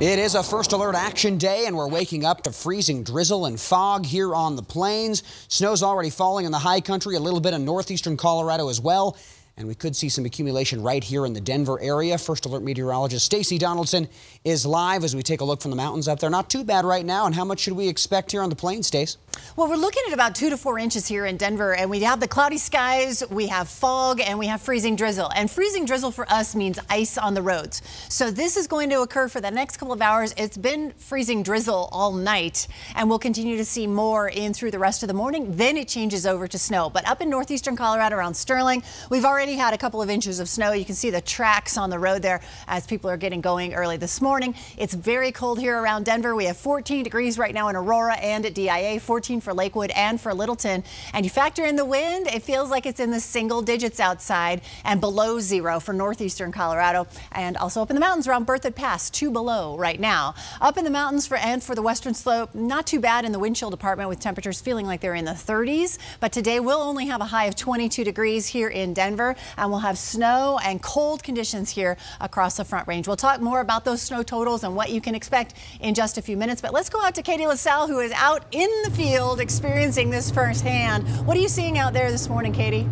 It is a first alert action day, and we're waking up to freezing drizzle and fog here on the plains. Snow's already falling in the high country, a little bit in northeastern Colorado as well. And we could see some accumulation right here in the Denver area. First alert meteorologist Stacy Donaldson is live as we take a look from the mountains up there. Not too bad right now. And how much should we expect here on the plains, Stace? Well, we're looking at about 2 to 4 inches here in Denver, and we have the cloudy skies, we have fog, and we have freezing drizzle. And freezing drizzle for us means ice on the roads. So this is going to occur for the next couple of hours. It's been freezing drizzle all night, and we'll continue to see more in through the rest of the morning. Then it changes over to snow. But up in northeastern Colorado around Sterling, we've already had a couple of inches of snow. You can see the tracks on the road there as people are getting going early this morning. It's very cold here around Denver. We have 14 degrees right now in Aurora and at DIA, 14 for Lakewood and for Littleton. And you factor in the wind, it feels like it's in the single digits outside and below 0 for northeastern Colorado. And also up in the mountains around Berthoud Pass, 2 below right now. Up in the mountains for the western slope, not too bad in the wind chill department with temperatures feeling like they're in the 30s. But today we'll only have a high of 22 degrees here in Denver, and we'll have snow and cold conditions here across the Front Range. We'll talk more about those snow totals and what you can expect in just a few minutes. But let's go out to Katie LaSalle, who is out in the field experiencing this firsthand. What are you seeing out there this morning, Katie?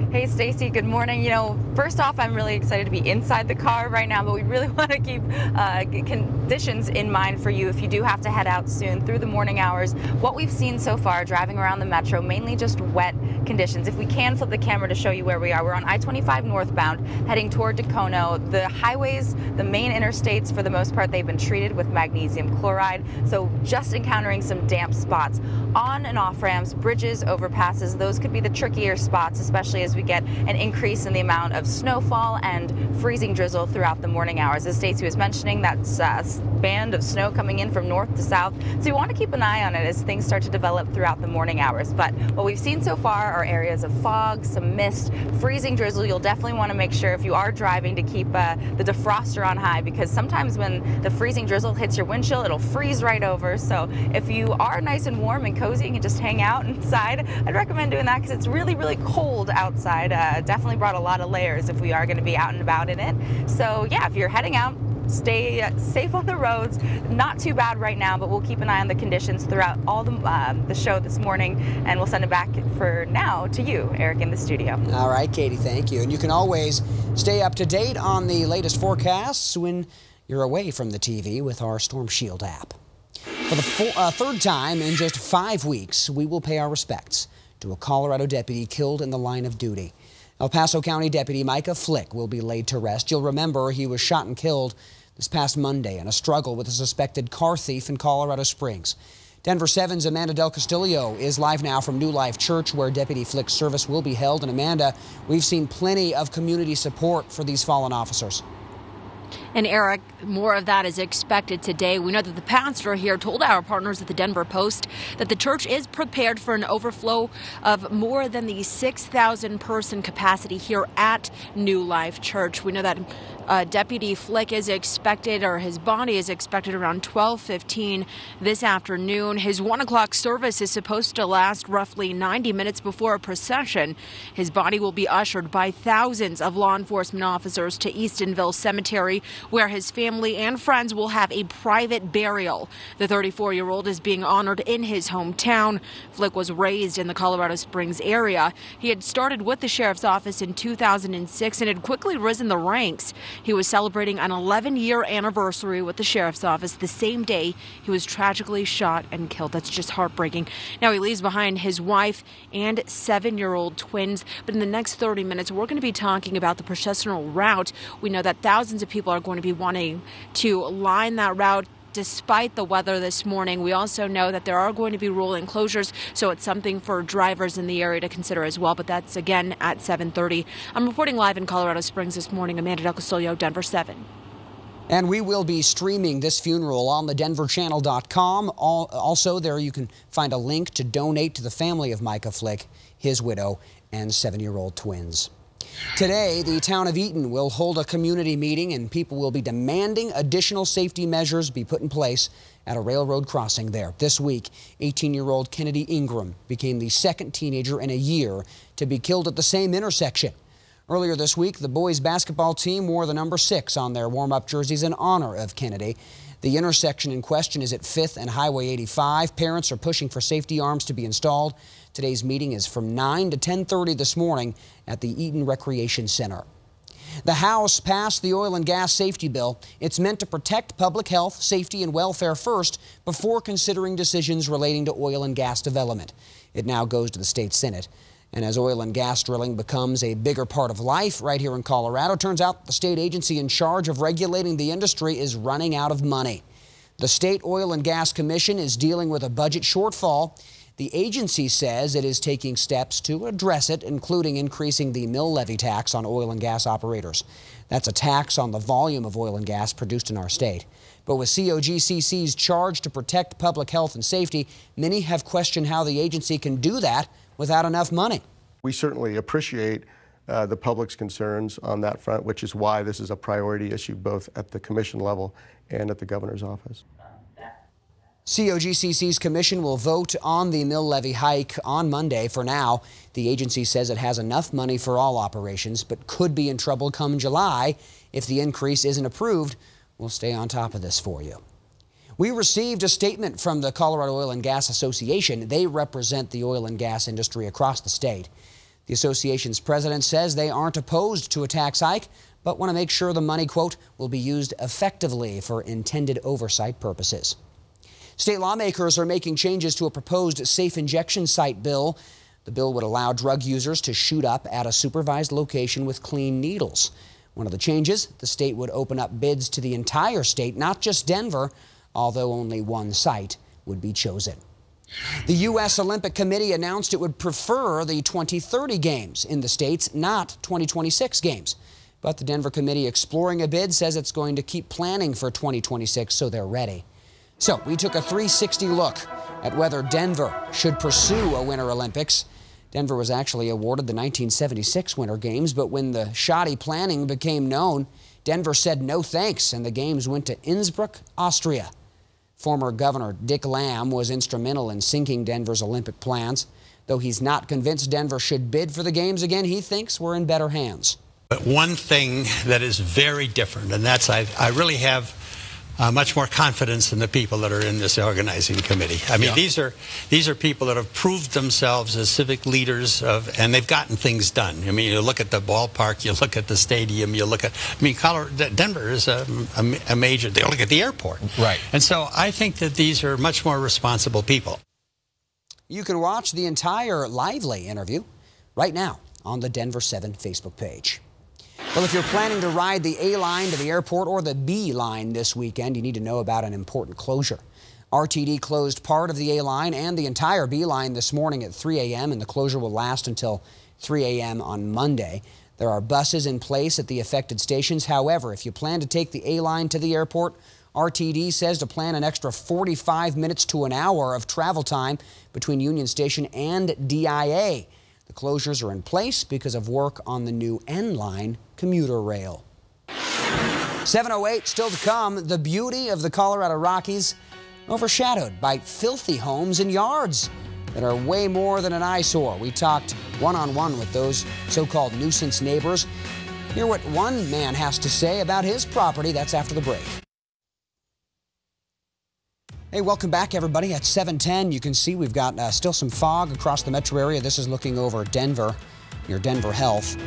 Hey Stacy, good morning. You know, first off, I'm really excited to be inside the car right now, but we really want to keep conditions in mind for you if you do have to head out soon through the morning hours. What we've seen so far driving around the metro, mainly just wet conditions. If we can flip the camera to show you where we are, we're on I-25 northbound heading toward Dacono. The highways, the main interstates, for the most part, they've been treated with magnesium chloride, so just encountering some damp spots. On and off ramps, bridges, overpasses, those could be the trickier spots, especially as we get an increase in the amount of snowfall and freezing drizzle throughout the morning hours. As Stacey was mentioning, that's a band of snow coming in from north to south, so we want to keep an eye on it as things start to develop throughout the morning hours. But what we've seen so far are areas of fog, some mist, freezing drizzle. You'll definitely want to make sure if you are driving to keep the defroster on high, because sometimes when the freezing drizzle hits your windshield, it'll freeze right over. So if you are nice and warm and cozy and can just hang out inside, I'd recommend doing that because it's really, really cold outside. Definitely brought a lot of layers if we are going to be out and about in it. So yeah, if you're heading out, stay safe on the roads. Not too bad right now, but we'll keep an eye on the conditions throughout all the show this morning, and we'll send it back for now to you, Eric, in the studio. All right, Katie, thank you. And you can always stay up to date on the latest forecasts when you're away from the TV with our Storm Shield app. For the third time in just 5 weeks, we will pay our respects to a Colorado deputy killed in the line of duty. El Paso County Deputy Micah Flick will be laid to rest. You'll remember he was shot and killed this past Monday in a struggle with a suspected car thief in Colorado Springs. Denver 7's Amanda Del Castillo is live now from New Life Church, where Deputy Flick's service will be held. And Amanda, we've seen plenty of community support for these fallen officers. And Eric, more of that is expected today. We know that the pastor here told our partners at the Denver Post that the church is prepared for an overflow of more than the 6,000 person capacity here at New Life Church. We know that Deputy Flick is expected, or his body is expected, around 12:15 this afternoon. His 1 o'clock service is supposed to last roughly 90 minutes before a procession. His body will be ushered by thousands of law enforcement officers to Eastonville Cemetery, where his family and friends will have a private burial. The 34-year-old is being honored in his hometown. Flick was raised in the Colorado Springs area. He had started with the sheriff's office in 2006 and had quickly risen the ranks. He was celebrating an 11-year anniversary with the sheriff's office the same day he was tragically shot and killed. That's just heartbreaking. Now he leaves behind his wife and 7-year-old twins. But in the next 30 minutes, we're going to be talking about the processional route. We know that thousands of people are going to be wanting to line that route despite the weather this morning. We also know that there are going to be rolling closures, so it's something for drivers in the area to consider as well. But that's again at 7:30. I'm reporting live in Colorado Springs this morning. Amanda Del Castillo, Denver 7. And we will be streaming this funeral on the denverchannel.com. Also, there you can find a link to donate to the family of Micah Flick, his widow, and 7-year-old twins. Today, the town of Eaton will hold a community meeting, and people will be demanding additional safety measures be put in place at a railroad crossing there. This week, 18-year-old Kennedy Ingram became the second teenager in a year to be killed at the same intersection. Earlier this week, the boys basketball team wore the number 6 on their warm-up jerseys in honor of Kennedy. The intersection in question is at 5th and Highway 85. Parents are pushing for safety arms to be installed. Today's meeting is from 9 to 10:30 this morning at the Eaton Recreation Center. The House passed the oil and gas safety bill. It's meant to protect public health, safety, and welfare first before considering decisions relating to oil and gas development. It now goes to the state Senate. And as oil and gas drilling becomes a bigger part of life right here in Colorado, turns out the state agency in charge of regulating the industry is running out of money. The State Oil and Gas Commission is dealing with a budget shortfall. The agency says it is taking steps to address it, including increasing the mill levy tax on oil and gas operators. That's a tax on the volume of oil and gas produced in our state. But with COGCC's charge to protect public health and safety, many have questioned how the agency can do that without enough money. We certainly appreciate the public's concerns on that front, which is why this is a priority issue both at the commission level and at the governor's office. COGCC's commission will vote on the mill levy hike on Monday. For now, the agency says it has enough money for all operations, but could be in trouble come July if the increase isn't approved. We'll stay on top of this for you. We received a statement from the Colorado Oil and Gas Association. They represent the oil and gas industry across the state. The association's president says they aren't opposed to a tax hike, but want to make sure the money, quote, will be used effectively for intended oversight purposes. State lawmakers are making changes to a proposed safe injection site bill. The bill would allow drug users to shoot up at a supervised location with clean needles. One of the changes, the state would open up bids to the entire state, not just Denver, although only one site would be chosen. The U.S. Olympic Committee announced it would prefer the 2030 games in the States, not 2026 games. But the Denver Committee exploring a bid says it's going to keep planning for 2026 so they're ready. So we took a 360 look at whether Denver should pursue a Winter Olympics. Denver was actually awarded the 1976 Winter Games, but when the shoddy planning became known, Denver said no thanks, and the games went to Innsbruck, Austria. Former Governor Dick Lamb was instrumental in sinking Denver's Olympic plans. Though he's not convinced Denver should bid for the games again, he thinks we're in better hands. But one thing that is very different, and that's I really have much more confidence in the people that are in this organizing committee. I mean, these are people that have proved themselves as civic leaders and they've gotten things done. I mean, you look at the ballpark, you look at the stadium, you look at, I mean, Denver is a major, they look at the airport. Right. And so I think that these are much more responsible people. You can watch the entire Lively interview right now on the Denver 7 Facebook page. Well, if you're planning to ride the A line to the airport or the B line this weekend, you need to know about an important closure. RTD closed part of the A line and the entire B line this morning at 3 a.m., and the closure will last until 3 a.m. on Monday. There are buses in place at the affected stations. However, if you plan to take the A line to the airport, RTD says to plan an extra 45 minutes to an hour of travel time between Union Station and DIA. The closures are in place because of work on the new N-Line commuter rail. 7:08 still to come. The beauty of the Colorado Rockies overshadowed by filthy homes and yards that are way more than an eyesore. We talked one-on-one with those so-called nuisance neighbors. Hear what one man has to say about his property. That's after the break. Hey, welcome back, everybody. At 7:10, you can see we've got still some fog across the metro area. This is looking over Denver, near Denver Health.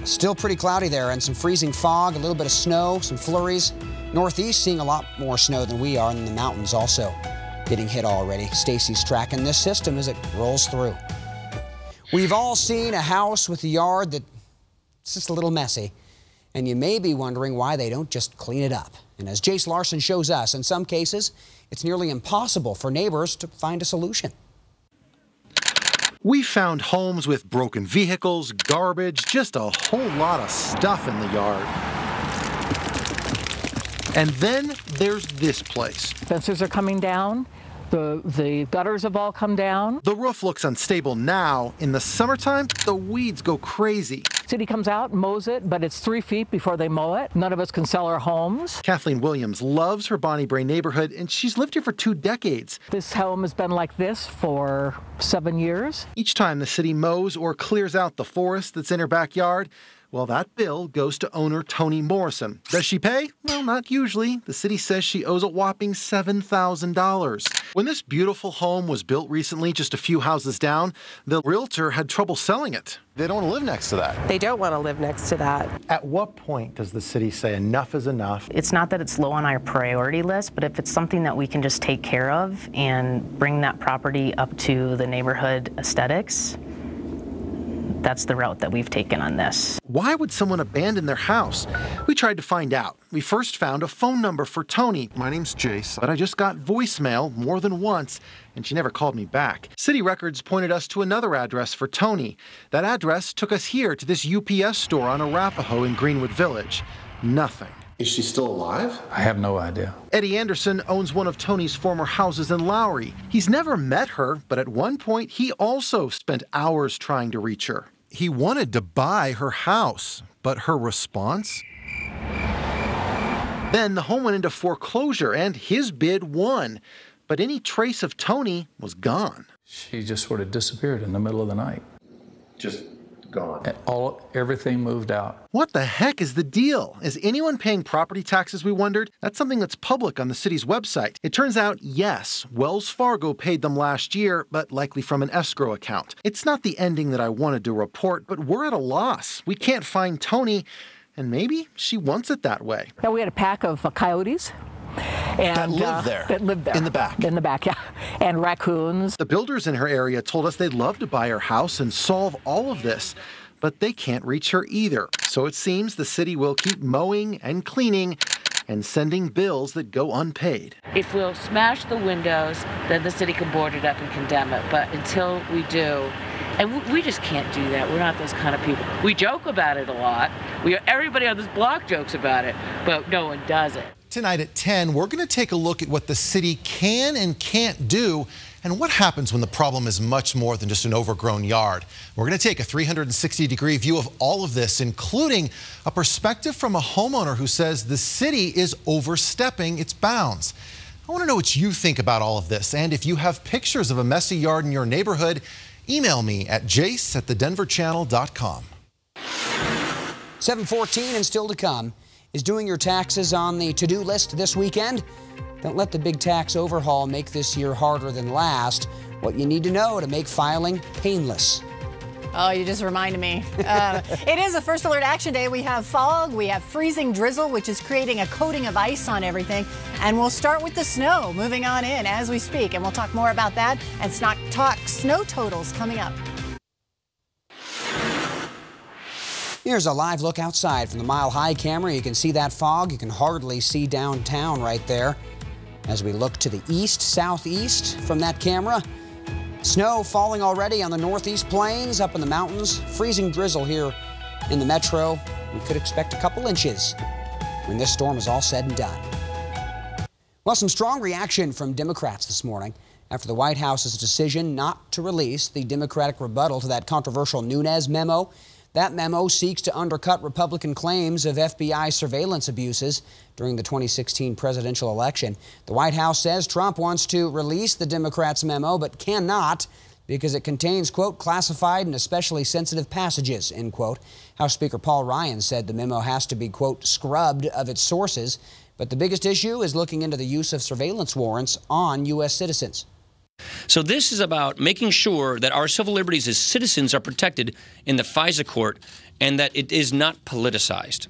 Still pretty cloudy there and some freezing fog, a little bit of snow, some flurries. Northeast seeing a lot more snow than we are, and the mountains also getting hit already. Stacy's tracking this system as it rolls through. We've all seen a house with a yard that's just a little messy, and you may be wondering why they don't just clean it up. And as Jace Larson shows us, in some cases, it's nearly impossible for neighbors to find a solution. We found homes with broken vehicles, garbage, just a whole lot of stuff in the yard. And then there's this place. Fences are coming down. The gutters have all come down. The roof looks unstable now. In the summertime, the weeds go crazy. City comes out, mows it, but it's 3 feet before they mow it. None of us can sell our homes. Kathleen Williams loves her Bonnie Brae neighborhood, and she's lived here for 2 decades. This home has been like this for 7 years. Each time the city mows or clears out the forest that's in her backyard, Well, that bill goes to owner Toni Morrison. Does she pay? Well, not usually. The city says she owes a whopping $7,000. When this beautiful home was built recently, just a few houses down, the realtor had trouble selling it. They don't want to live next to that. They don't want to live next to that. At what point does the city say enough is enough? It's not that it's low on our priority list, but if it's something that we can just take care of and bring that property up to the neighborhood aesthetics, that's the route that we've taken on this. Why would someone abandon their house? We tried to find out. We first found a phone number for Toni. My name's Jace. But I just got voicemail more than once, and she never called me back. City records pointed us to another address for Toni. That address took us here to this UPS store on Arapahoe in Greenwood Village. Nothing. Is she still alive? I have no idea. Eddie Anderson owns one of Toni's former houses in Lowry. He's never met her, but at one point he also spent hours trying to reach her. He wanted to buy her house, but her response? Then the home went into foreclosure and his bid won. But any trace of Toni was gone. She just sort of disappeared in the middle of the night. Just gone. Everything moved out. What the heck is the deal? Is anyone paying property taxes, we wondered? That's something that's public on the city's website. It turns out, yes, Wells Fargo paid them last year, but likely from an escrow account. It's not the ending that I wanted to report, but we're at a loss. We can't find Toni, and maybe she wants it that way. Yeah, we had a pack of coyotes. That lived there? That lived there. In the back? In the back, yeah. And raccoons. The builders in her area told us they'd love to buy her house and solve all of this, but they can't reach her either. So it seems the city will keep mowing and cleaning and sending bills that go unpaid. If we'll smash the windows, then the city can board it up and condemn it. But until we do, and we just can't do that. We're not those kind of people. We joke about it a lot. Everybody on this block jokes about it, but no one does it. Tonight at 10, we're going to take a look at what the city can and can't do and what happens when the problem is much more than just an overgrown yard. We're going to take a 360-degree view of all of this, including a perspective from a homeowner who says the city is overstepping its bounds. I want to know what you think about all of this, and if you have pictures of a messy yard in your neighborhood, email me at jace@thedenverchannel.com. 7:14 and still to come. Is doing your taxes on the to-do list this weekend? Don't let the big tax overhaul make this year harder than last. What you need to know to make filing painless. Oh, you just reminded me. It is a First Alert Action Day. We have fog, we have freezing drizzle, which is creating a coating of ice on everything. And we'll start with the snow moving on in as we speak. And we'll talk more about that and talk snow totals coming up. Here's a live look outside from the Mile High camera. You can see that fog. You can hardly see downtown right there. As we look to the east, southeast from that camera, snow falling already on the northeast plains, up in the mountains. Freezing drizzle here in the metro. We could expect a couple inches when this storm is all said and done. Well, some strong reaction from Democrats this morning after the White House's decision not to release the Democratic rebuttal to that controversial Nunes memo. That memo seeks to undercut Republican claims of FBI surveillance abuses during the 2016 presidential election. The White House says Trump wants to release the Democrats' memo, but cannot because it contains, quote, classified and especially sensitive passages, end quote. House Speaker Paul Ryan said the memo has to be, quote, scrubbed of its sources. But the biggest issue is looking into the use of surveillance warrants on U.S. citizens. So this is about making sure that our civil liberties as citizens are protected in the FISA court and that it is not politicized.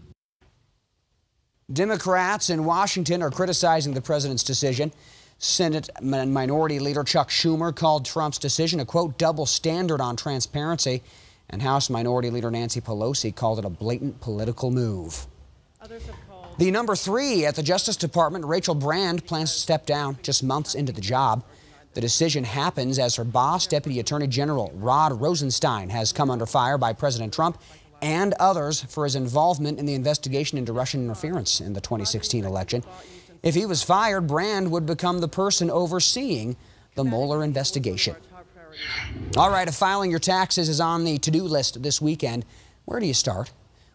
Democrats in Washington are criticizing the president's decision. Senate Minority Leader Chuck Schumer called Trump's decision a, quote, double standard on transparency. And House Minority Leader Nancy Pelosi called it a blatant political move. The number 3 at the Justice Department, Rachel Brand, plans to step down just months into the job. The decision happens as her boss, Deputy Attorney General Rod Rosenstein, has come under fire by President Trump and others for his involvement in the investigation into Russian interference in the 2016 election. If he was fired, Brand would become the person overseeing the Mueller investigation. All right, if filing your taxes is on the to-do list this weekend, where do you start?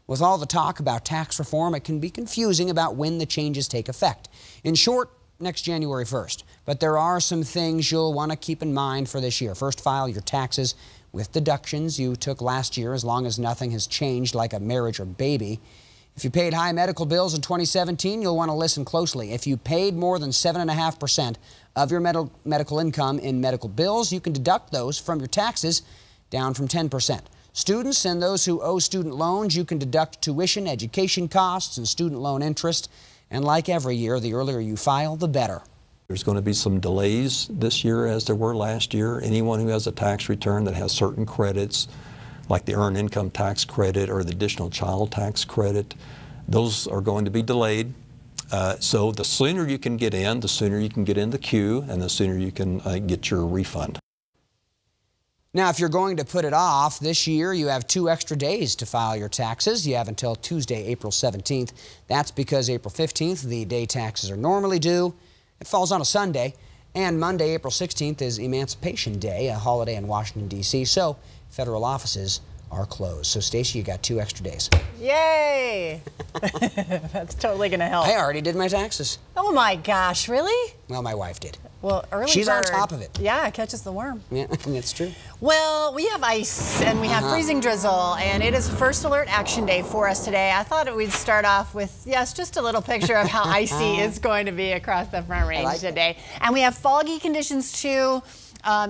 With all the talk about tax reform, it can be confusing about when the changes take effect. In short, next January 1st. But there are some things you'll want to keep in mind for this year. First, file your taxes with deductions you took last year, as long as nothing has changed like a marriage or baby. If you paid high medical bills in 2017, you'll want to listen closely. If you paid more than 7.5% of your medical income in medical bills, you can deduct those from your taxes, down from 10%. Students and those who owe student loans, you can deduct tuition, education costs, and student loan interest. And like every year, the earlier you file, the better. There's going to be some delays this year as there were last year. Anyone who has a tax return that has certain credits, like the earned income tax credit or the additional child tax credit, those are going to be delayed. So the sooner you can get in, the sooner you can get in the queue, and the sooner you can get your refund. Now, if you're going to put it off, this year you have 2 extra days to file your taxes. You have until Tuesday, April 17th. That's because April 15th, the day taxes are normally due. It falls on a Sunday. And Monday, April 16th, is Emancipation Day, a holiday in Washington, D.C., so federal offices are closed. So, Stacey, you got 2 extra days. Yay! That's totally going to help. I already did my taxes. Oh, my gosh. Really? Well, my wife did. Well, early She's bird. on top of it. Yeah, catches the worm. Yeah, that's true. Well, we have ice and we have freezing drizzle, and it is First Alert Action Day for us today. I thought we'd start off with, yes, just a little picture of how icy it's going to be across the Front Range today. And we have foggy conditions too.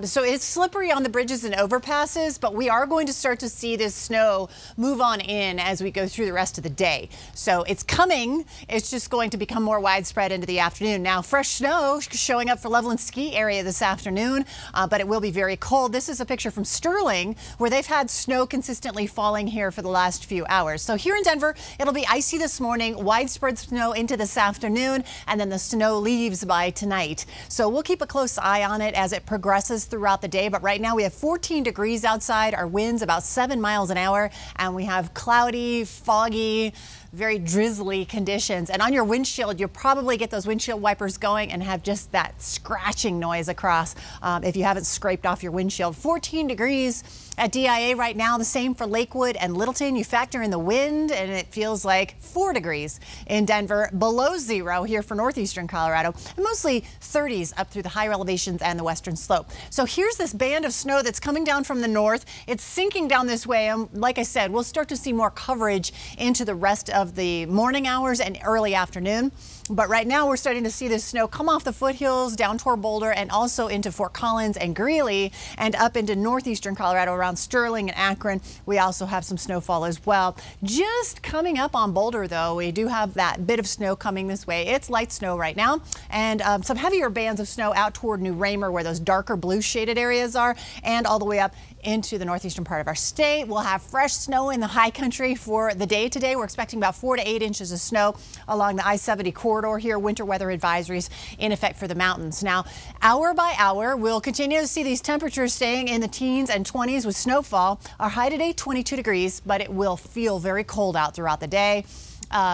So it's slippery on the bridges and overpasses, but we are going to start to see this snow move on in as we go through the rest of the day. So it's coming. It's just going to become more widespread into the afternoon. Now, fresh snow showing up for Loveland Ski Area this afternoon, but it will be very cold. This is a picture from Sterling, where they've had snow consistently falling here for the last few hours. So here in Denver, it'll be icy this morning, widespread snow into this afternoon, and then the snow leaves by tonight. So we'll keep a close eye on it as it progresses throughout the day, but right now we have 14 degrees outside. Our winds about 7 miles an hour, and we have cloudy, foggy, very drizzly conditions. And on your windshield, you'll probably get those windshield wipers going and have just that scratching noise across if you haven't scraped off your windshield. 14 degrees at DIA right now, the same for Lakewood and Littleton. You factor in the wind and it feels like 4 degrees in Denver, below 0 here for northeastern Colorado, and mostly 30s up through the higher elevations and the western slope. So here's this band of snow that's coming down from the north. It's sinking down this way, and like I said, we'll start to see more coverage into the rest of the morning hours and early afternoon. But right now we're starting to see this snow come off the foothills down toward Boulder and also into Fort Collins and Greeley and up into northeastern Colorado around Sterling and Akron. We also have some snowfall as well. Just coming up on Boulder, though, we do have that bit of snow coming this way. It's light snow right now, and some heavier bands of snow out toward New Raymer, where those darker blue shaded areas are, and all the way up into the northeastern part of our state. We'll have fresh snow in the high country for the day today. We're expecting about 4 to 8 inches of snow along the I-70 corridor here. Winter weather advisories in effect for the mountains. Now, hour by hour, we'll continue to see these temperatures staying in the teens and 20s with snowfall. Our high today, 22 degrees, but it will feel very cold out throughout the day.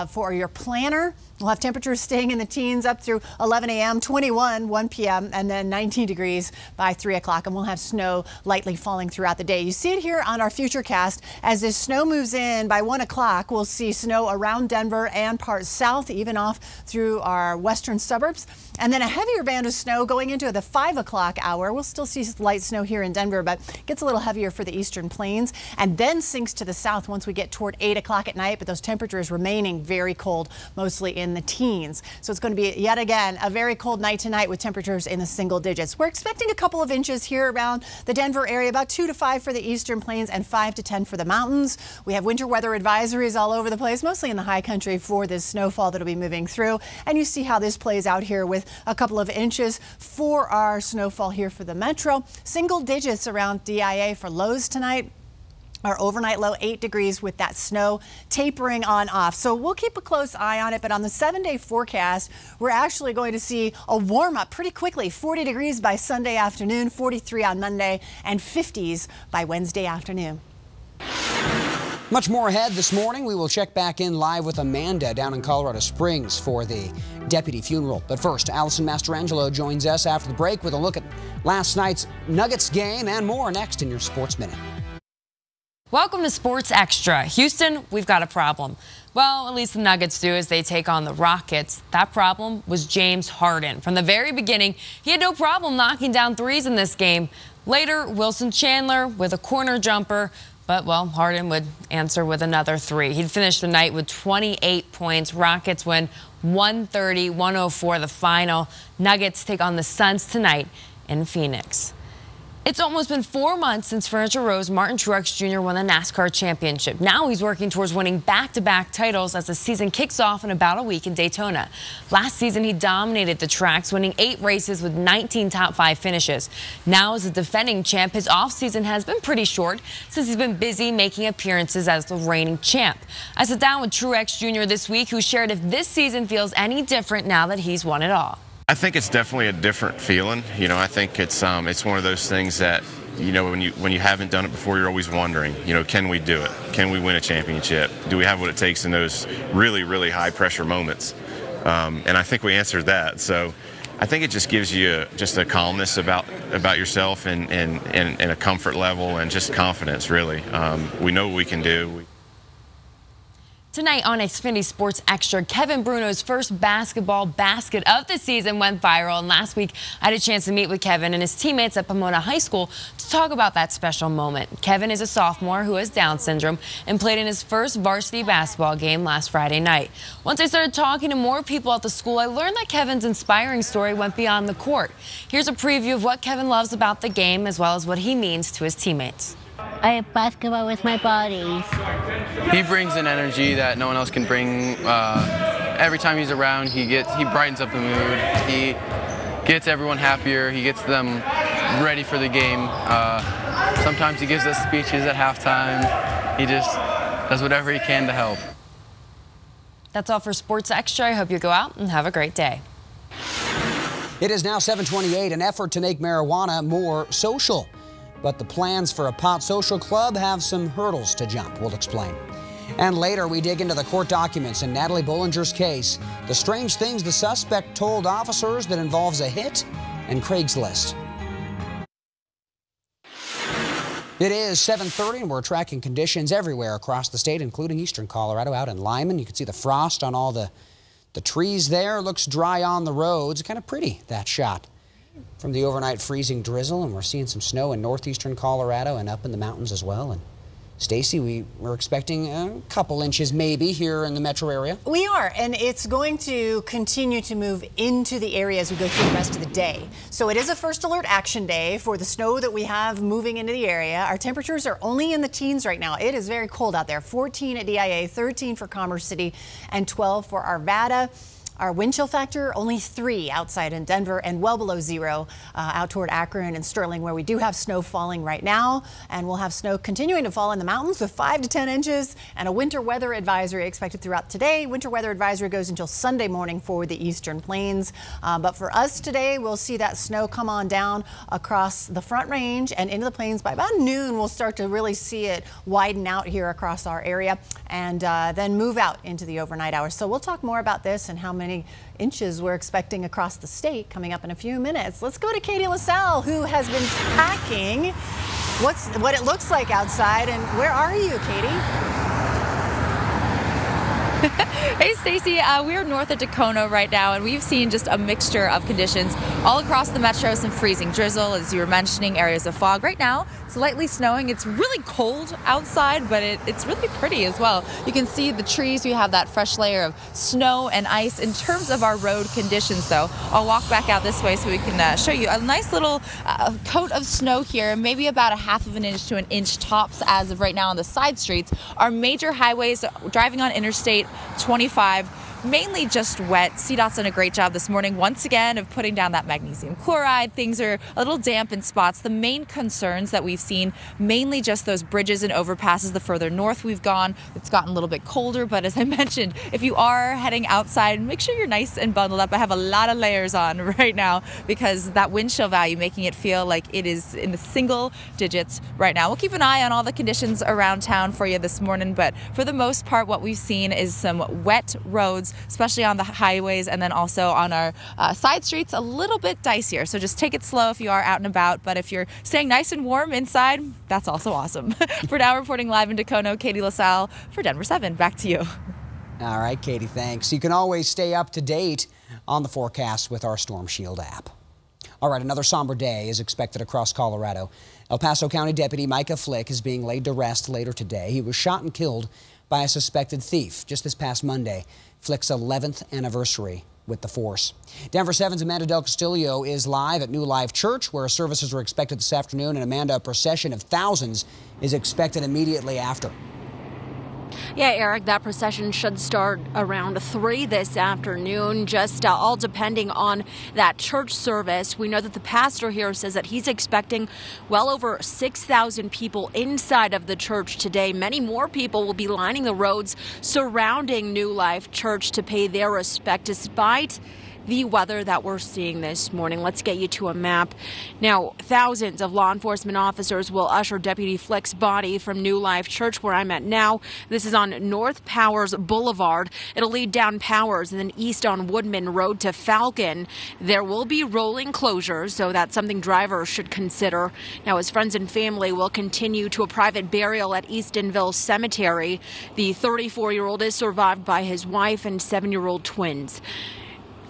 For your planner, we'll have temperatures staying in the teens up through 11 a.m., 21, 1 p.m., and then 19 degrees by 3 o'clock, and we'll have snow lightly falling throughout the day. You see it here on our Futurecast. As this snow moves in by 1 o'clock, we'll see snow around Denver and parts south, even off through our western suburbs. And then a heavier band of snow going into the 5 o'clock hour. We'll still see light snow here in Denver, but gets a little heavier for the eastern plains, and then sinks to the south once we get toward 8 o'clock at night, but those temperatures remaining very cold, mostly in the teens. So it's going to be yet again a very cold night tonight with temperatures in the single digits. We're expecting a couple of inches here around the Denver area, about 2 to 5 for the eastern plains and 5 to 10 for the mountains. We have winter weather advisories all over the place, mostly in the high country for this snowfall that'll be moving through. And you see how this plays out here with a couple of inches for our snowfall here for the metro. Single digits around DIA for lows tonight. Our overnight low 8 degrees with that snow tapering on off. So we'll keep a close eye on it, but on the 7-day forecast, we're actually going to see a warm up pretty quickly. 40 degrees by Sunday afternoon, 43 on Monday, and 50s by Wednesday afternoon. Much more ahead this morning. We will check back in live with Amanda down in Colorado Springs for the deputy funeral. But first, Allison Mastrangelo joins us after the break with a look at last night's Nuggets game and more next in your Sports Minute. Welcome to Sports Extra. Houston, we've got a problem. Well, at least the Nuggets do as they take on the Rockets. That problem was James Harden. From the very beginning, he had no problem knocking down threes in this game. Later, Wilson Chandler with a corner jumper, but, well, Harden would answer with another 3. He'd finish the night with 28 points. Rockets win 130-104 the final. Nuggets take on the Suns tonight in Phoenix. It's almost been 4 months since Furniture Row's Martin Truex Jr. won the NASCAR championship. Now he's working towards winning back-to-back titles as the season kicks off in about a week in Daytona. Last season, he dominated the tracks, winning 8 races with 19 top 5 finishes. Now, as a defending champ, his offseason has been pretty short since he's been busy making appearances as the reigning champ. I sat down with Truex Jr. this week, who shared if this season feels any different now that he's won it all. I think it's definitely a different feeling. You know, I think it's one of those things that, you know, when you haven't done it before, you're always wondering, you know, can we do it? Can we win a championship? Do we have what it takes in those really, really high pressure moments? And I think we answered that. So I think it just gives you just a calmness about yourself and a comfort level and just confidence, really. We know what we can do. Tonight on Xfinity Sports Extra, Kevin Bruno's first basketball basket of the season went viral. And last week, I had a chance to meet with Kevin and his teammates at Pomona High School to talk about that special moment. Kevin is a sophomore who has Down syndrome and played in his first varsity basketball game last Friday night. Once I started talking to more people at the school, I learned that Kevin's inspiring story went beyond the court. Here's a preview of what Kevin loves about the game, as well as what he means to his teammates. I have basketball with my buddies. He brings an energy that no one else can bring. Every time he's around, he brightens up the mood. He gets everyone happier. He gets them ready for the game. Sometimes he gives us speeches at halftime. He just does whatever he can to help. That's all for Sports Extra. I hope you go out and have a great day. It is now 7:28, an effort to make marijuana more social. But the plans for a pot social club have some hurdles to jump. We'll explain. And later, we dig into the court documents in Natalie Bollinger's case, the strange things the suspect told officers that involves a hit and Craigslist. It is 7:30, and we're tracking conditions everywhere across the state, including eastern Colorado. Out in Lyman, you can see the frost on all the trees there. Looks dry on the roads. Kind of pretty, that shot from the overnight freezing drizzle, and we're seeing some snow in northeastern Colorado and up in the mountains as well. And Stacy, we're expecting a couple inches maybe here in the metro area. We are, and it's going to continue to move into the area as we go through the rest of the day. So it is a first alert action day for the snow that we have moving into the area. Our temperatures are only in the teens right now. It is very cold out there. 14 at DIA, 13 for Commerce City, and 12 for Arvada. Our wind chill factor, only 3 outside in Denver and well below 0 out toward Akron and Sterling, where we do have snow falling right now. And we'll have snow continuing to fall in the mountains with 5 to 10 inches and a winter weather advisory expected throughout today. Winter weather advisory goes until Sunday morning for the eastern plains. But for us today, we'll see that snow come on down across the Front Range and into the plains. By about noon, we'll start to really see it widen out here across our area and then move out into the overnight hours. So we'll talk more about this and how many inches we're expecting across the state coming up in a few minutes. Let's go to Katie LaSalle, who has been packing what it looks like outside. And where are you, Katie? Hey, Stacy, we are north of Tacona right now, and we've seen just a mixture of conditions all across the metro. Some freezing drizzle, as you were mentioning, areas of fog. Right now, it's lightly snowing. It's really cold outside, but it's really pretty as well. You can see the trees. We have that fresh layer of snow and ice. In terms of our road conditions, though, I'll walk back out this way so we can show you a nice little coat of snow here, maybe about 1/2 of an inch to an inch tops as of right now on the side streets. Our major highways, driving on Interstate 25, mainly just wet. CDOT's done a great job this morning, once again, of putting down that magnesium chloride. Things are a little damp in spots. The main concerns that we've seen, mainly just those bridges and overpasses. The further north we've gone, it's gotten a little bit colder. But as I mentioned, if you are heading outside, make sure you're nice and bundled up. I have a lot of layers on right now because that wind chill value making it feel like it is in the single digits right now. We'll keep an eye on all the conditions around town for you this morning. But for the most part, what we've seen is some wet roads, especially on the highways, and then also on our side streets, a little bit dicier. So just take it slow if you are out and about, but if you're staying nice and warm inside, that's also awesome. For now, reporting live in Tacona, Katie LaSalle for Denver 7. Back to you. All right, Katie, thanks. You can always stay up to date on the forecast with our Storm Shield app. All right, another somber day is expected across Colorado. El Paso County Deputy Micah Flick is being laid to rest later today. He was shot and killed by a suspected thief just this past Monday, Flick's 11th anniversary with the force. Denver 7's Amanda Del Castillo is live at New Life Church, where services are expected this afternoon. And Amanda, a procession of thousands is expected immediately after. Yeah, Eric, that procession should start around 3 this afternoon, just all depending on that church service. We know that the pastor here says that he's expecting well over 6,000 people inside of the church today. Many more people will be lining the roads surrounding New Life Church to pay their respect, despite the weather that we're seeing this morning. Let's get you to a map. Now, thousands of law enforcement officers will usher Deputy Flick's body from New Life Church, where I'm at now. This is on North Powers Boulevard. It'll lead down Powers and then east on Woodman Road to Falcon. There will be rolling closures, so that's something drivers should consider. Now, his friends and family will continue to a private burial at Eastonville Cemetery. The 34-year-old is survived by his wife and 7-year-old twins.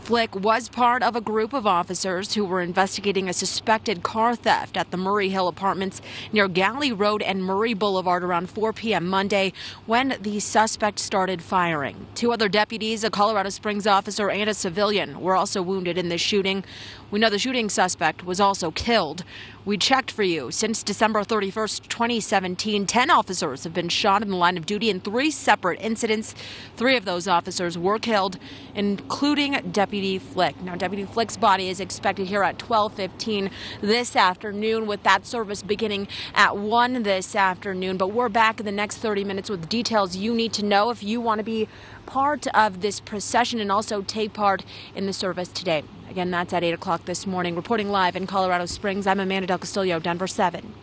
Flick was part of a group of officers who were investigating a suspected car theft at the Murray Hill Apartments near Galley Road and Murray Boulevard around 4 p.m. Monday when the suspect started firing. 2 other deputies, a Colorado Springs officer and a civilian, were also wounded in this shooting. We know the shooting suspect was also killed. We checked for you. Since December 31st, 2017, 10 officers have been shot in the line of duty in 3 separate incidents. 3 of those officers were killed, including Deputy Flick. Now, Deputy Flick's body is expected here at 12:15 this afternoon, with that service beginning at 1 this afternoon. But we're back in the next 30 minutes with details you need to know if you want to be part of this procession and also take part in the service today. Again, that's at 8 o'clock this morning. Reporting live in Colorado Springs, I'm Amanda Del Castillo, Denver 7.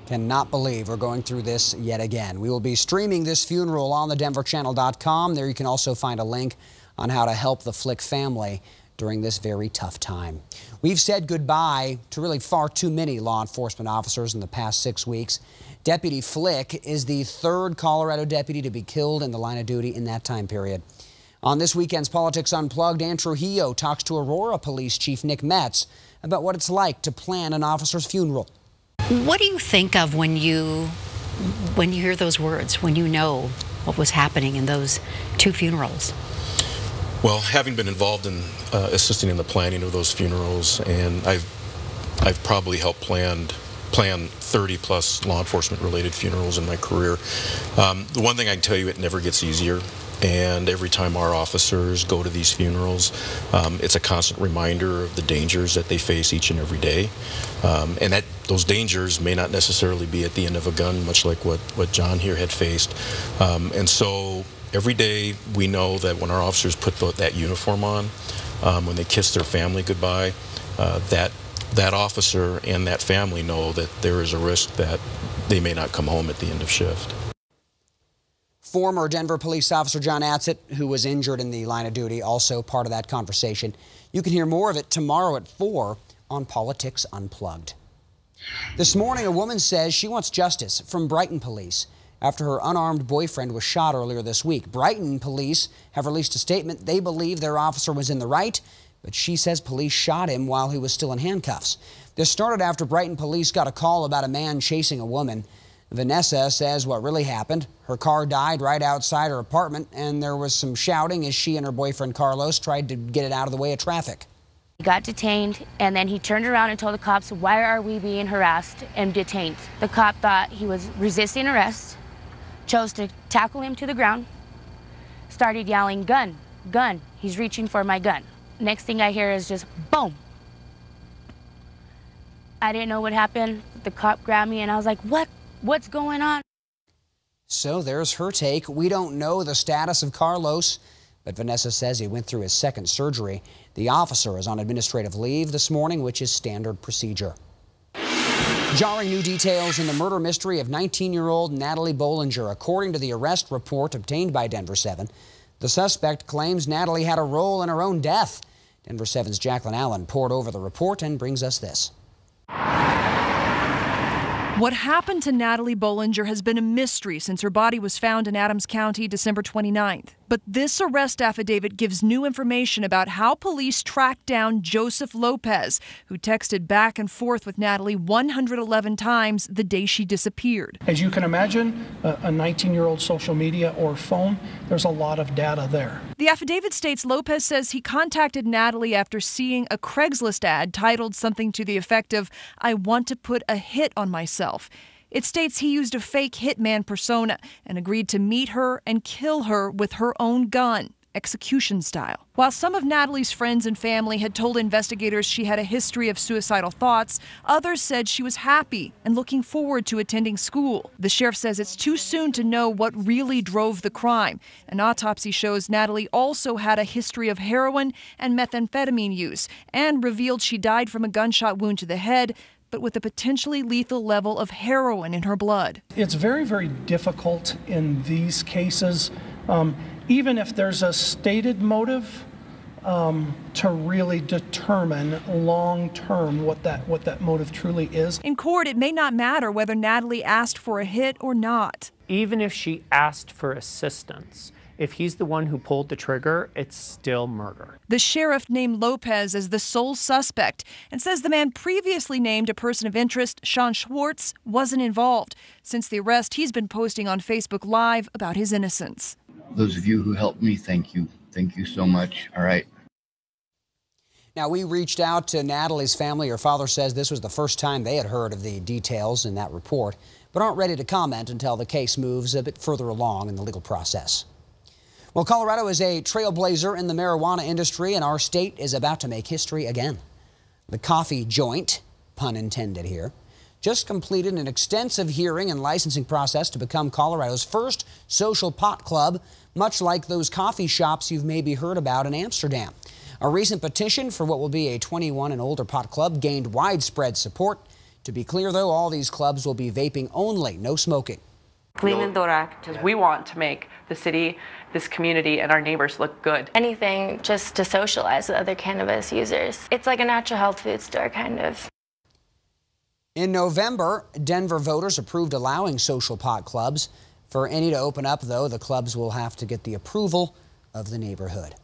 Cannot believe we're going through this yet again. We will be streaming this funeral on the denverchannel.com. There you can also find a link on how to help the Flick family during this very tough time. We've said goodbye to really far too many law enforcement officers in the past 6 weeks. Deputy Flick is the 3rd Colorado deputy to be killed in the line of duty in that time period. On this weekend's Politics Unplugged, Ann Trujillo talks to Aurora Police Chief Nick Metz about what it's like to plan an officer's funeral. What do you think of when you hear those words, when you know what was happening in those 2 funerals? Well, having been involved in assisting in the planning of those funerals, and I've probably helped plan 30-plus law enforcement-related funerals in my career. The one thing I can tell you, it never gets easier. And every time our officers go to these funerals, it's a constant reminder of the dangers that they face each and every day. And that those dangers may not necessarily be at the end of a gun, much like what John here had faced. And so every day we know that when our officers put that uniform on, when they kiss their family goodbye, that officer and that family know that there is a risk that they may not come home at the end of shift. Former Denver police officer John Atzett, who was injured in the line of duty, also part of that conversation. You can hear more of it tomorrow at 4 on Politics Unplugged. This morning, a woman says she wants justice from Brighton police after her unarmed boyfriend was shot earlier this week. Brighton police have released a statement. They believe their officer was in the right, but she says police shot him while he was still in handcuffs. This started after Brighton police got a call about a man chasing a woman. Vanessa says what really happened. Her car died right outside her apartment, and there was some shouting as she and her boyfriend Carlos tried to get it out of the way of traffic. He got detained, and then he turned around and told the cops, "Why are we being harassed and detained?" The cop thought he was resisting arrest, chose to tackle him to the ground, started yelling, "Gun, gun, he's reaching for my gun." Next thing I hear is just boom. I didn't know what happened. The cop grabbed me, and I was like, What's going on? So there's her take. We don't know the status of Carlos, but Vanessa says he went through his 2nd surgery. The officer is on administrative leave this morning, which is standard procedure. Jarring new details in the murder mystery of 19-year-old Natalie Bollinger. According to the arrest report obtained by Denver 7, the suspect claims Natalie had a role in her own death. Denver 7's Jacqueline Allen poured over the report and brings us this. What happened to Natalie Bollinger has been a mystery since her body was found in Adams County December 29th. But this arrest affidavit gives new information about how police tracked down Joseph Lopez, who texted back and forth with Natalie 111 times the day she disappeared. As you can imagine, a 19-year-old social media or phone, there's a lot of data there. The affidavit states Lopez says he contacted Natalie after seeing a Craigslist ad titled something to the effect of, "I want to put a hit on myself." It states he used a fake hitman persona and agreed to meet her and kill her with her own gun, execution style. While some of Natalie's friends and family had told investigators she had a history of suicidal thoughts, others said she was happy and looking forward to attending school. The sheriff says it's too soon to know what really drove the crime. An autopsy shows Natalie also had a history of heroin and methamphetamine use and revealed she died from a gunshot wound to the head, but with a potentially lethal level of heroin in her blood. It's very, very difficult in these cases, even if there's a stated motive, to really determine long-term what that motive truly is. In court, it may not matter whether Natalie asked for a hit or not. Even if she asked for assistance, if he's the one who pulled the trigger, it's still murder. The sheriff named Lopez as the sole suspect and says the man previously named a person of interest, Sean Schwartz, wasn't involved. Since the arrest, he's been posting on Facebook Live about his innocence. Those of you who helped me, thank you. Thank you so much. All right. Now, we reached out to Natalie's family. Her father says this was the first time they had heard of the details in that report, but aren't ready to comment until the case moves a bit further along in the legal process. Well, Colorado is a trailblazer in the marijuana industry, and our state is about to make history again. The Coffee Joint, pun intended here, just completed an extensive hearing and licensing process to become Colorado's first social pot club, much like those coffee shops you've maybe heard about in Amsterdam. A recent petition for what will be a 21 and older pot club gained widespread support. To be clear, though, all these clubs will be vaping only, no smoking. Clean and direct. We want to make the city, this community, and our neighbors look good. Anything just to socialize with other cannabis users. It's like a natural health food store, kind of. In November, Denver voters approved allowing social pot clubs. For any to open up, though, the clubs will have to get the approval of the neighborhood.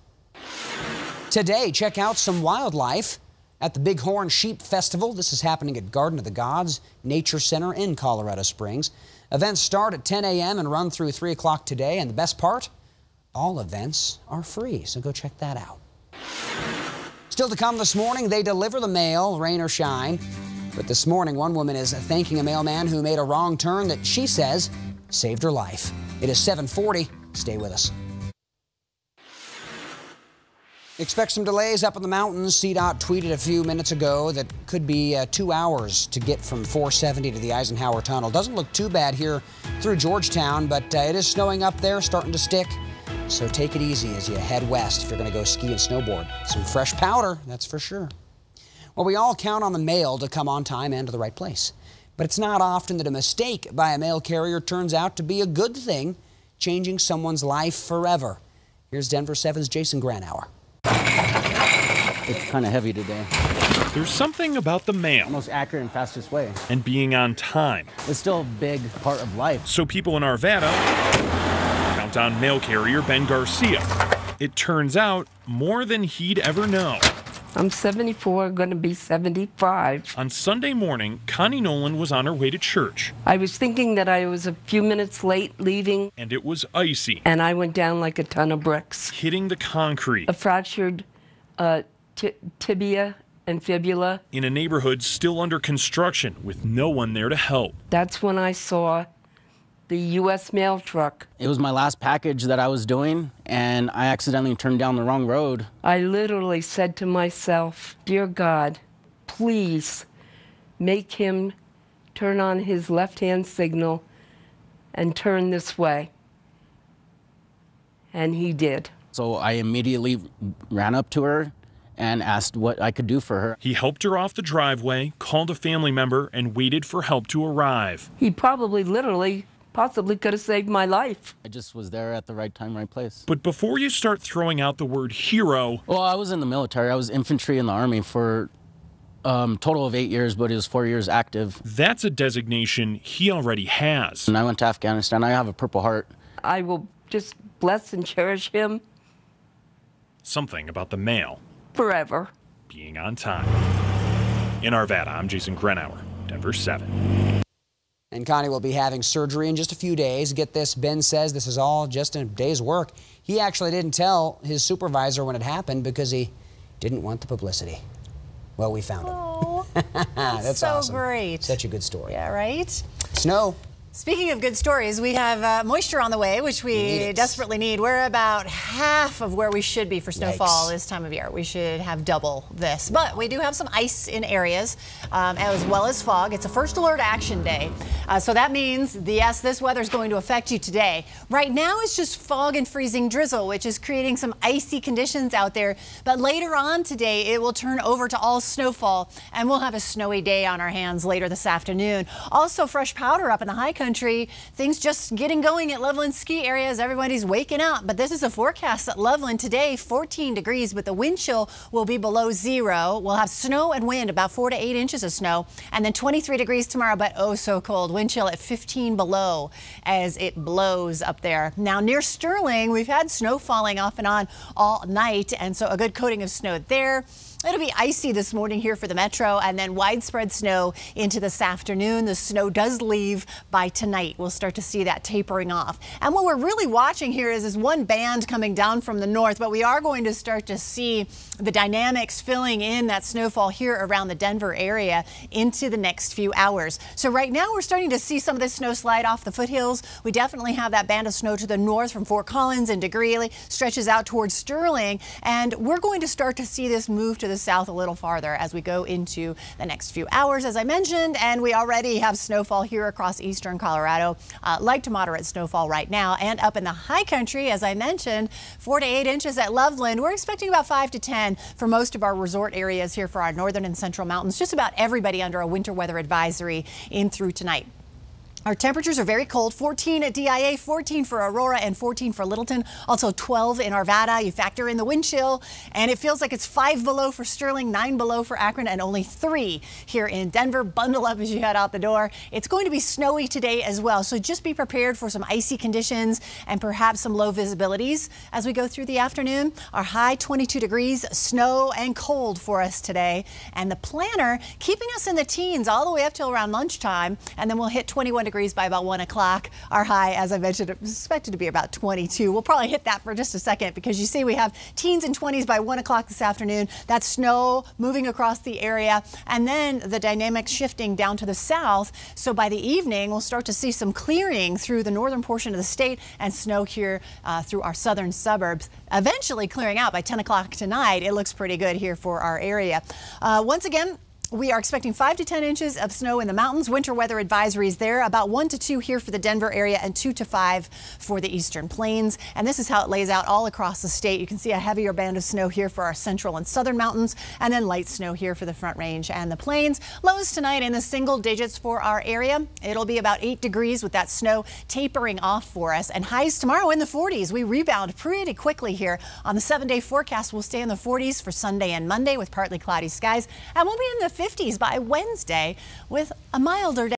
Today, check out some wildlife at the Bighorn Sheep Festival. This is happening at Garden of the Gods Nature Center in Colorado Springs. Events start at 10 a.m. and run through 3 o'clock today. And the best part, all events are free, so go check that out. Still to come this morning, they deliver the mail, rain or shine. But this morning, one woman is thanking a mailman who made a wrong turn that she says saved her life. It is 7:40. Stay with us. Expect some delays up in the mountains. CDOT tweeted a few minutes ago that could be 2 hours to get from 470 to the Eisenhower Tunnel. Doesn't look too bad here through Georgetown, but it is snowing up there, starting to stick. So take it easy as you head west if you're going to go ski and snowboard. Some fresh powder, that's for sure. Well, we all count on the mail to come on time and to the right place. But it's not often that a mistake by a mail carrier turns out to be a good thing, changing someone's life forever. Here's Denver 7's Jason Granauer. It's kind of heavy today. There's something about the mail. Most accurate and fastest way. And being on time. It's still a big part of life. So people in Arvada count on mail carrier Ben Garcia. It turns out more than he'd ever know. I'm 74, going to be 75. On Sunday morning, Connie Nolan was on her way to church. I was thinking that I was a few minutes late leaving. And it was icy. And I went down like a ton of bricks. Hitting the concrete. A fractured tibia and fibula. In a neighborhood still under construction with no one there to help. That's when I saw the U.S. mail truck. It was my last package that I was doing, and I accidentally turned down the wrong road. I literally said to myself, dear God, please make him turn on his left-hand signal and turn this way. And he did. So I immediately ran up to her and asked what I could do for her. He helped her off the driveway, called a family member, and waited for help to arrive. He probably literally possibly could have saved my life. I just was there at the right time, right place. But before you start throwing out the word hero... Well, I was in the military. I was infantry in the Army for total of 8 years, but it was 4 years active. That's a designation he already has. And I went to Afghanistan. I have a Purple Heart. I will just bless and cherish him Something about the mail forever. being on time. In Arvada, I'm Jason Grenauer, Denver 7. And Connie will be having surgery in just a few days. Get this, Ben says this is all just a day's work. He actually didn't tell his supervisor when it happened because he didn't want the publicity. Well, we found him. That's so awesome. Great. Such a good story. Yeah, right? Snow. Speaking of good stories, we have moisture on the way, which we desperately need. We're about half of where we should be for snowfall this time of year. We should have double this. But we do have some ice in areas, as well as fog. It's a first alert action day. So that means, yes, this weather is going to affect you today. Right now, it's just fog and freezing drizzle, which is creating some icy conditions out there. But later on today, it will turn over to all snowfall, and we'll have a snowy day on our hands later this afternoon. Also, fresh powder up in the high country. Things just getting going at Loveland ski areas. Everybody's waking up. But this is a forecast at Loveland today, 14 degrees, but the wind chill will be below 0. We'll have snow and wind, about 4 to 8 inches of snow. And then 23 degrees tomorrow, but oh so cold. Wind chill at 15 below as it blows up there. Now near Sterling, we've had snow falling off and on all night, and so a good coating of snow there. It'll be icy this morning here for the metro, and then widespread snow into this afternoon. The snow does leave by tonight. We'll start to see that tapering off. And what we're really watching here is this one band coming down from the north, but we are going to start to see the dynamics filling in that snowfall here around the Denver area into the next few hours. So right now we're starting to see some of this snow slide off the foothills. We definitely have that band of snow to the north from Fort Collins and Greeley, stretches out towards Sterling, and we're going to start to see this move to the south a little farther as we go into the next few hours, as I mentioned, and we already have snowfall here across eastern Colorado, light to moderate snowfall right now, and up in the high country, as I mentioned, 4 to 8 inches at Loveland. We're expecting about 5 to 10 for most of our resort areas here for our northern and central mountains. Just about everybody under a winter weather advisory in through tonight. Our temperatures are very cold, 14 at DIA, 14 for Aurora, and 14 for Littleton. Also 12 in Arvada. You factor in the wind chill, and it feels like it's 5 below for Sterling, 9 below for Akron, and only 3 here in Denver. Bundle up as you head out the door. It's going to be snowy today as well, so just be prepared for some icy conditions and perhaps some low visibilities as we go through the afternoon. Our high 22 degrees, snow and cold for us today, and the planner keeping us in the teens all the way up till around lunchtime, and then we'll hit 21 degrees by about 1 o'clock. Our high, as I mentioned, is expected to be about 22. We'll probably hit that for just a second because you see we have teens and 20s by 1 o'clock this afternoon. That's snow moving across the area, and then the dynamics shifting down to the south. So by the evening, we'll start to see some clearing through the northern portion of the state and snow here through our southern suburbs. Eventually clearing out by 10 o'clock tonight. It looks pretty good here for our area. Once again, we are expecting 5 to 10 inches of snow in the mountains. Winter weather advisories there, about 1 to 2 here for the Denver area and 2 to 5 for the eastern plains. And this is how it lays out all across the state. You can see a heavier band of snow here for our central and southern mountains, and then light snow here for the Front Range and the plains. Lows tonight in the single digits for our area. It'll be about 8 degrees with that snow tapering off for us, and highs tomorrow in the 40s. We rebound pretty quickly here on the 7-day forecast. We'll stay in the 40s for Sunday and Monday with partly cloudy skies, and we'll be in the 50s by Wednesday with a milder day.